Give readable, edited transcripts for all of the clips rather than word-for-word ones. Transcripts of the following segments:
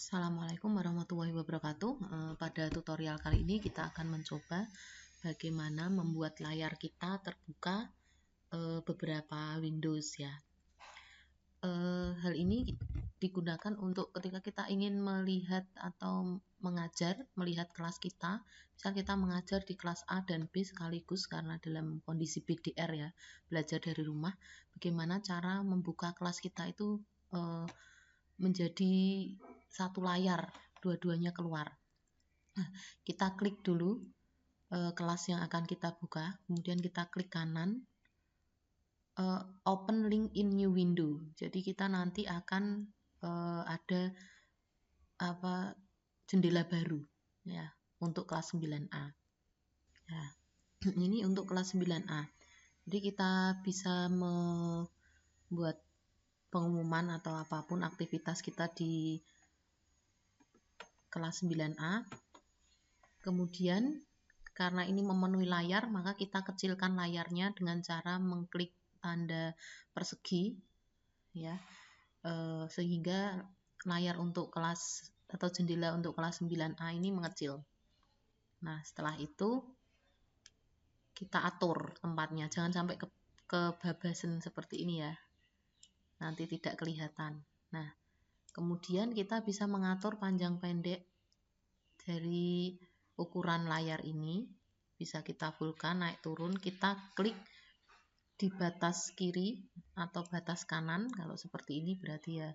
Assalamualaikum warahmatullahi wabarakatuh. Pada tutorial kali ini kita akan mencoba bagaimana membuat layar kita terbuka beberapa Windows ya. Hal ini digunakan untuk ketika kita ingin melihat atau melihat kelas kita. Misal kita mengajar di kelas A dan B sekaligus karena dalam kondisi BDR ya, belajar dari rumah. Bagaimana cara membuka kelas kita itu menjadi satu layar, dua-duanya keluar. Nah, kita klik dulu kelas yang akan kita buka, kemudian kita klik kanan, open link in new window. Jadi kita nanti akan ada jendela baru ya untuk kelas 9A. Ya, ini untuk kelas 9A. Jadi kita bisa membuat pengumuman atau apapun aktivitas kita di kelas 9A. Kemudian karena ini memenuhi layar, maka kita kecilkan layarnya dengan cara mengklik tanda persegi ya, sehingga layar untuk kelas atau jendela untuk kelas 9A ini mengecil. Nah, setelah itu kita atur tempatnya, jangan sampai kebabasan seperti ini ya, nanti tidak kelihatan. Nah, kemudian kita bisa mengatur panjang pendek dari ukuran layar ini, bisa kita fullkan, naik turun. Kita klik di batas kiri atau batas kanan. Kalau seperti ini berarti ya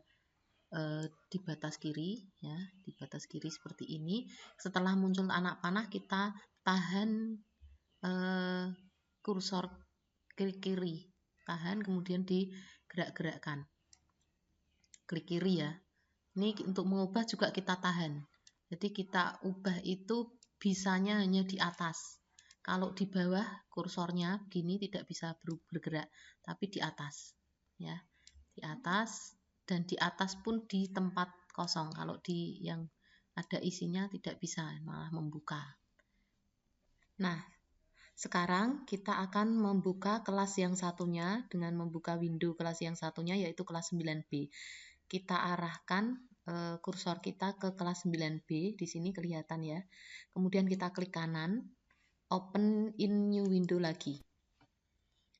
di batas kiri ya, di batas kiri seperti ini. Setelah muncul anak panah, kita tahan kursor kiri, tahan, kemudian digerak-gerakkan, klik kiri ya. Ini untuk mengubah juga kita tahan. Jadi kita ubah itu bisanya hanya di atas. Kalau di bawah kursornya gini tidak bisa bergerak, tapi di atas ya, di atas, dan di atas pun di tempat kosong. Kalau di yang ada isinya tidak bisa, malah membuka. Nah, sekarang kita akan membuka kelas yang satunya dengan membuka window kelas yang satunya, yaitu kelas 9B. Kita arahkan kursor kita ke kelas 9B, di sini kelihatan ya. Kemudian kita klik kanan, open in new window lagi.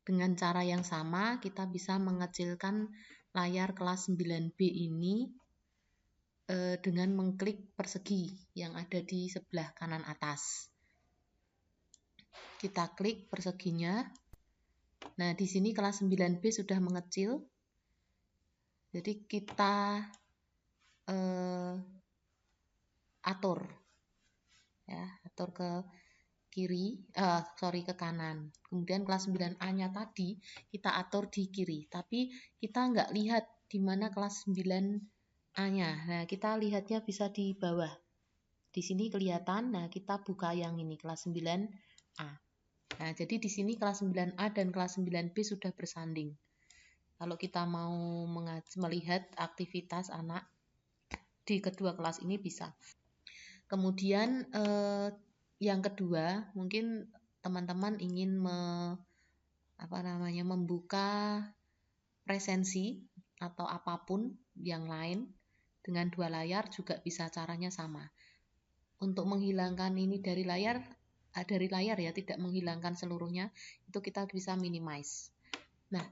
Dengan cara yang sama, kita bisa mengecilkan layar kelas 9B ini dengan mengklik persegi yang ada di sebelah kanan atas. Kita klik perseginya. Nah, di sini kelas 9B sudah mengecil. Jadi kita atur ya, atur ke kiri, ke kanan. Kemudian kelas 9A-nya tadi kita atur di kiri, tapi kita nggak lihat di mana kelas 9A-nya. Nah, kita lihatnya bisa di bawah. Di sini kelihatan. Nah, kita buka yang ini kelas 9A. Nah, jadi di sini kelas 9A dan kelas 9B sudah bersanding. Kalau kita mau melihat aktivitas anak di kedua kelas ini bisa. Kemudian yang kedua, mungkin teman-teman ingin membuka presensi atau apapun yang lain dengan dua layar, juga bisa, caranya sama. Untuk menghilangkan ini dari layar ya, tidak menghilangkan seluruhnya, itu kita bisa minimize. Nah,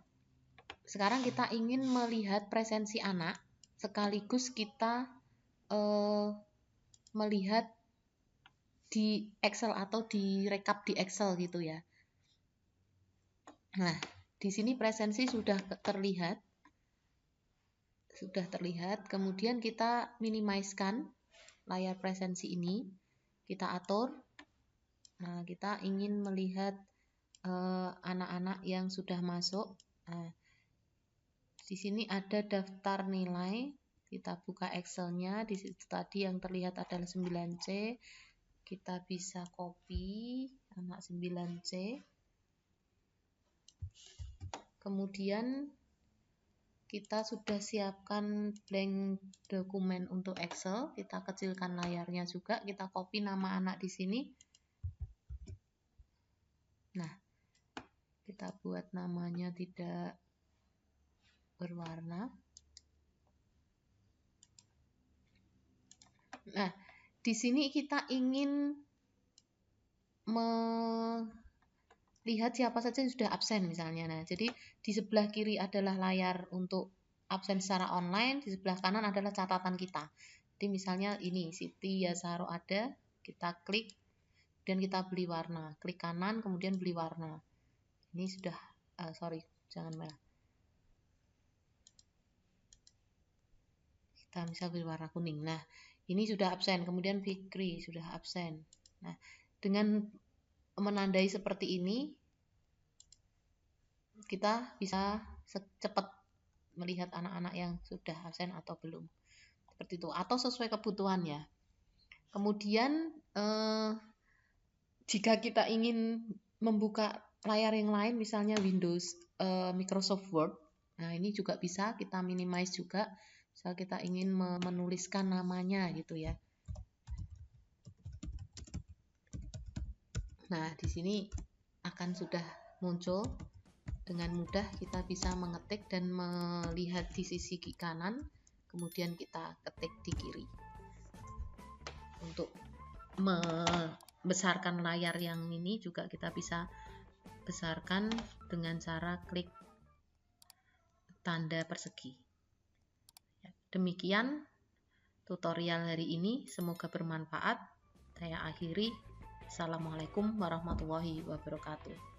sekarang kita ingin melihat presensi anak sekaligus kita melihat di Excel atau direkap di Excel gitu ya. Nah, di sini presensi sudah terlihat. Kemudian kita minimizekan layar presensi ini. Kita atur. Nah, kita ingin melihat anak-anak yang sudah masuk. Nah, di sini ada daftar nilai. Kita buka Excel-nya. Di situ tadi yang terlihat adalah 9C. Kita bisa copy anak 9C. Kemudian kita sudah siapkan blank dokumen untuk Excel. Kita kecilkan layarnya juga. Kita copy nama anak di sini. Nah, kita buat namanya tidak berwarna. Nah, di sini kita ingin melihat siapa saja yang sudah absen misalnya. Nah, jadi di sebelah kiri adalah layar untuk absen secara online, di sebelah kanan adalah catatan kita. Jadi misalnya ini Siti Yasaro ada, kita klik dan kita beli warna. Klik kanan kemudian beli warna. Ini sudah sorry, jangan merah. Kita bisa beli warna kuning. Nah, ini sudah absen, kemudian Fikri sudah absen. Nah, dengan menandai seperti ini, kita bisa cepat melihat anak-anak yang sudah absen atau belum. Seperti itu, atau sesuai kebutuhan ya. Kemudian, jika kita ingin membuka layar yang lain, misalnya Windows Microsoft Word, nah ini juga bisa kita minimize juga. Misal kita ingin menuliskan namanya gitu ya. Nah, di sini akan sudah muncul dengan mudah, kita bisa mengetik dan melihat di sisi kanan, kemudian kita ketik di kiri. Untuk membesarkan layar yang ini juga kita bisa besarkan dengan cara klik tanda persegi. Demikian tutorial hari ini, semoga bermanfaat. Saya akhiri. Assalamualaikum warahmatullahi wabarakatuh.